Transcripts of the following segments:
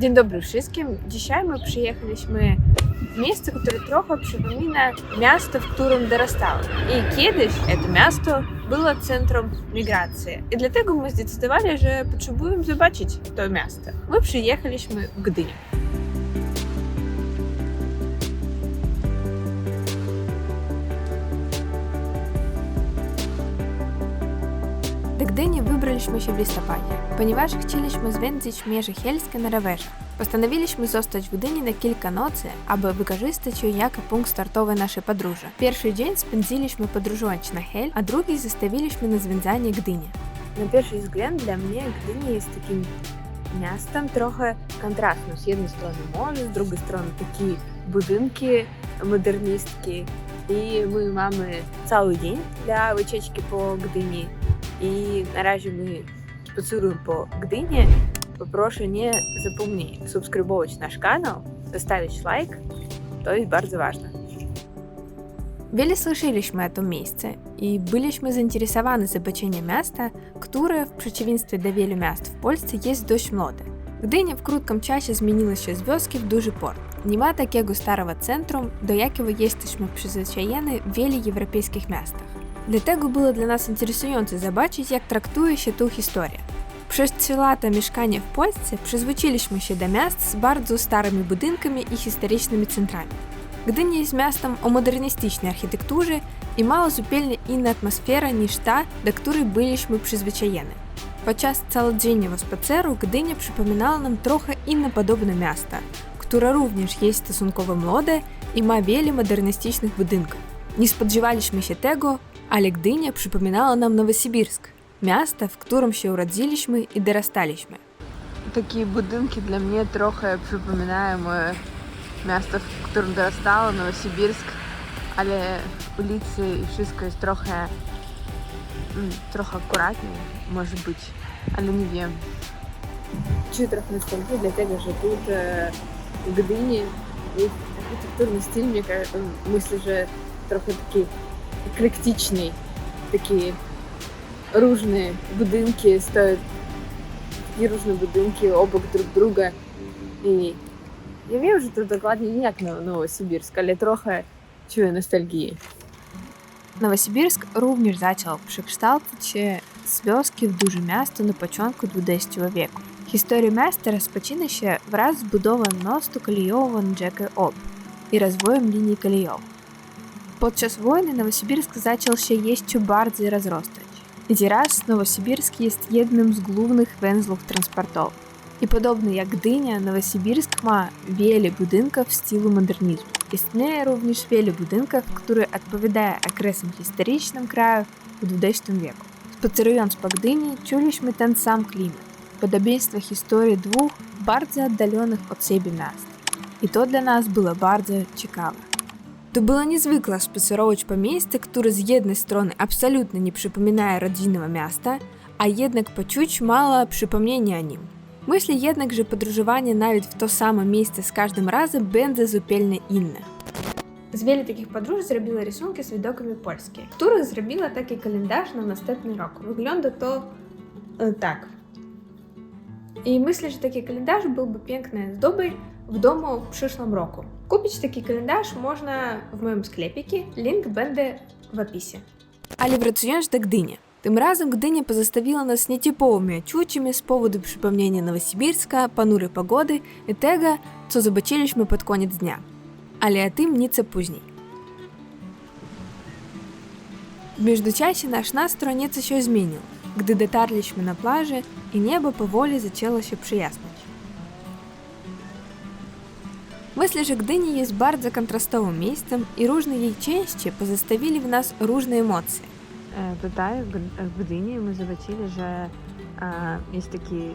Dzień dobry wszystkim. Dzisiaj my przyjechaliśmy w miejsce, które trochę przypomina miasto, w którym dorastałem. I kiedyś to miasto było centrum migracji. I dlatego my zdecydowali, że potrzebujemy zobaczyć to miasto. My przyjechaliśmy w Gdynię. Do Gdyni wybraliśmy się w listopadzie, ponieważ chcieliśmy zwiedzić Mierzę Helskie na rowerze. Postanowiliśmy zostać w Gdyni na kilka nocy, aby wykorzystać ją jako punkt startowy naszej podróży. Pierwszy dzień spędziliśmy podróżując na Hel, a drugi zostawiliśmy na zwiedzanie Gdyni. Na pierwszy wzgląd dla mnie Gdynia jest takim miastem trochę kontrastnym. Z jednej strony morze, z drugiej strony takie budynki modernistki. I my mamy cały dzień dla wycieczki po Gdyni. I na razie my spacerujemy po Gdyni. Proszę nie zapomnij subskrybować nasz kanał, zostawić лайк, to jest bardzo ważne. Wiele słyszeliśmy o tym miejscu i byliśmy zainteresowani zobaczeniem miasta, które w przeciwieństwie do wielu miast w Polsce jest dość młode. Gdynia w krótkim czasie zmieniła się z wioski w duży port. Nie ma takiego starego centrum, do jakiego jesteśmy przyzwyczajeni w wielu europejskich miastach. Dlatego było dla nas interesujące zobaczyć, jak traktuje się tu historia. Przez 3 lata mieszkania w Polsce przyzwyczailiśmy się do miast z bardzo starymi budynkami i historycznymi centrami. Gdynia jest miastem o modernistycznej architekturze i ma zupełnie inną atmosferę niż ta, do której byliśmy przyzwyczajeni. Podczas całodziennego spaceru Gdynia przypominała nam trochę inne podobne miasta, które również jest stosunkowo młode i ma wiele modernistycznych budynków. Nie spodziewaliśmy się tego, ale Gdynia przypominała nam Nowosibirsk, miasto, w którym się urodziliśmy i dorastaliśmy. Takie budynki dla mnie trochę przypominają miasto, w którym dorastałam, Nowosibirsk, ale ulicy i wszystko jest trochę akuratniej, może być, ale nie wiem. Czuję trochę nostalgii, dlatego że тут w Gdyni jest architekturny styl, myślę, że trochę taki eklektyczny, takie różne budynki stoją, i różne budynki obok druga i ja wiem, że to dokładnie nie jak Nowosibirsk, ale trochę czuję nostalgię. Nowosibirsk również zaczął przekształcać się z wioski w duże miasto na początku XX wieku. Historia miasta rozpoczyna się wraz z budową mostu kolejowego na rzekę Ob i rozwojem linii kolejowych. Podczas wojny Nowosibirsk zaczął się jeszcze bardziej rozrastać. I teraz Nowosibirsk jest jednym z głównych węzłów transportowych. I podobnie jak Gdynia, Nowosibirsk ma wiele budynków w stylu modernizmu. Istnieje również wiele budynków, które odpowiadają okresom historycznym kraju w XX wieku. Spacerując po Gdyni, czuliśmy ten sam klimat. Podobieństwo historii dwóch bardzo oddalonych od siebie miast. I to dla nas było bardzo ciekawe. To było niezwykle spacerować po miejscu, które z jednej strony absolutnie nie przypomina rodzinnego miasta, a jednak poczuć mało przypomnienia o nim. Myślę jednak, że podróżowanie nawet w to samo miejsce z każdym razem będzie zupełnie inne. Z wielu takich podróży zrobiła rysunki z widokami Polski, których zrobiła taki kalendarz na następny rok. Wygląda to tak. I myślę, że taki kalendarz byłby piękny zdobyć w domu w przyszłym roku. Kupić taki kalendarz można w moim sklepiku, link będzie w opisie. Ale wracając do Gdyni. Tym razem Gdynia pozostawiła nas nietypowymi odczuciami z powodu przypomnienia Nowosibirska, ponurej pogody i tego, co zobaczyliśmy pod koniec dnia. Ale o tym nieco później. W międzyczasie nasz nastrój nieco się zmienił, gdy dotarliśmy na plażę i niebo powoli zaczęło się przyjasniać. Myślę, że Gdynia jest bardzo kontrastowym miejscem i różne jej części pozostawili w nas różne emocje. Tutaj w Gdyni my zobaczyli, że jest taki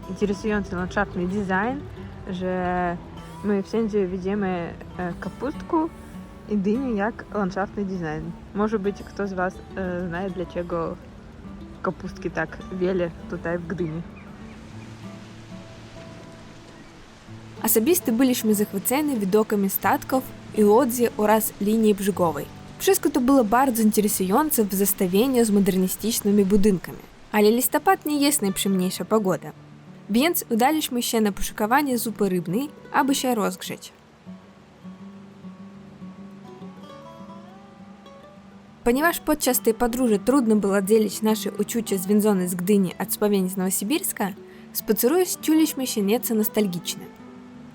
interesujący landszaftny design, że my wszędzie widzimy kapustkę i dynię jak landszaftny design. Może być ktoś z Was zna, dlaczego kapustki tak wiele tutaj w Gdyni. Особисто byliśmy zachwyceni widokami statków i łodzi oraz linii brzegowej. Wszystko to było bardzo interesujące w zestawieniu z modernistycznymi budynkami. Ale listopad nie jest najprzyjemniejsza pogoda. Więc udaliśmy się na poszukiwanie zupy rybnej, aby się rozgrzeć. Ponieważ podczas tej podróży trudno było dzielić nasze uczucia związane z Gdyni od wspomnień z Nowosibirska, spacerując czuliśmy się nieco nostalgicznie.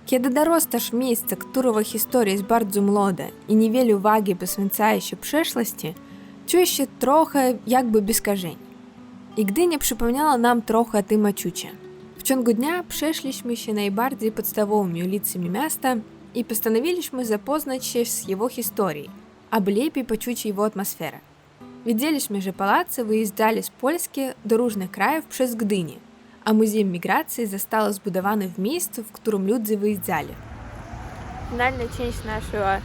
Kiedy dorostasz w miejsce, którego historia jest bardzo młoda i niewiele uwagi poświęcaje się przeszłości, czujesz się trochę jakby bez korzeni. I Gdynia przypomniała nam trochę o tym uczuciu. W ciągu dnia przeszliśmy się najbardziej podstawowymi ulicami miasta i postanowiliśmy zapoznać się z jego historią, aby lepiej poczuć jego atmosferę. Widzieliśmy, że pałace wyjeżdżali z Polski do różnych krajów przez Gdynię, a Muzeum Migracji został zbudowany w miejscu, w którym ludzie wyjeżdżali. Финальная часть нашего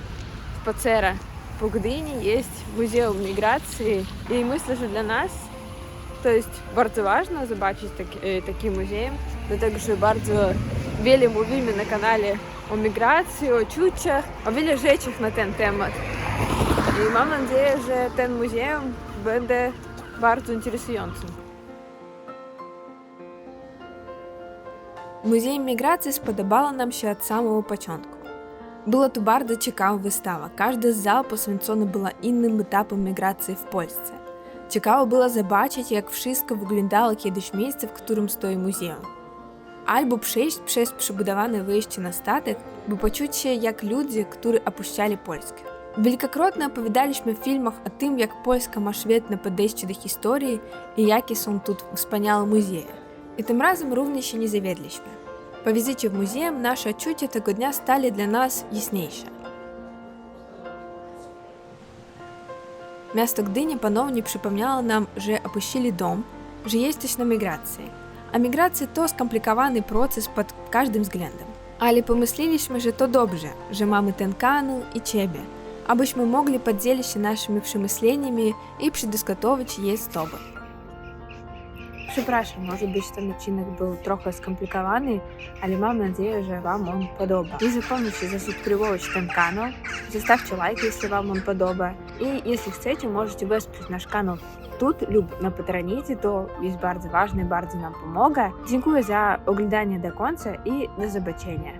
спацера по Гдыне есть Музеум миграции. И myślę, że dla nas to jest bardzo ważne zobaczyć taki muzeum, dlatego że bardzo wiele mówimy na kanale o migracji, o uczuciach, o wiele rzeczach na ten temat. I mam nadzieję, że ten muzeum będzie bardzo interesującym. Muzeum Migracji spodobało nam się od samego początku. Była to bardzo ciekawa wystawa. Każdy z zał poświęcony był innym etapom migracji w Polsce. Ciekawo było zobaczyć, jak wszystko wyglądało kiedyś w miejscu, w którym stoi muzeum. Albo przejść przez przebudowane wyjście na statek, by poczuć się jak ludzie, którzy opuszczali Polskę. Wielokrotnie opowiadaliśmy w filmach o tym, jak Polska ma świetne podejście do historii i jakie są tu wspaniałe muzea. I tym razem również się nie zawiedliśmy. Po wizycie w muzeum nasze odczucia tego dnia stali dla nas jasniejsze. Miasto Gdynia ponownie przypomniało nam, że opuścili dom, że jesteś na migracji. A migracja to skomplikowany proces pod każdym względem. Ale pomyśleliśmy, że to dobrze, że mamy ten kanał i Ciebie, abyśmy mogli podzielić się naszymi przemyśleniami i przedyskutować je z Tobą. Przepraszam, może być ten odcinek był trochę skomplikowany, ale mam nadzieję, że Wam on podoba. Nie zapomnijcie zasubskrybować ten kanał, zostawcie лайк, jeśli Wam on podoba i jeśli chcecie, możecie wesprzeć nasz kanał тут lub na Patronite, to jest bardzo ważne, bardzo nam pomaga. Dziękuję za oglądanie do końca i do zobaczenia.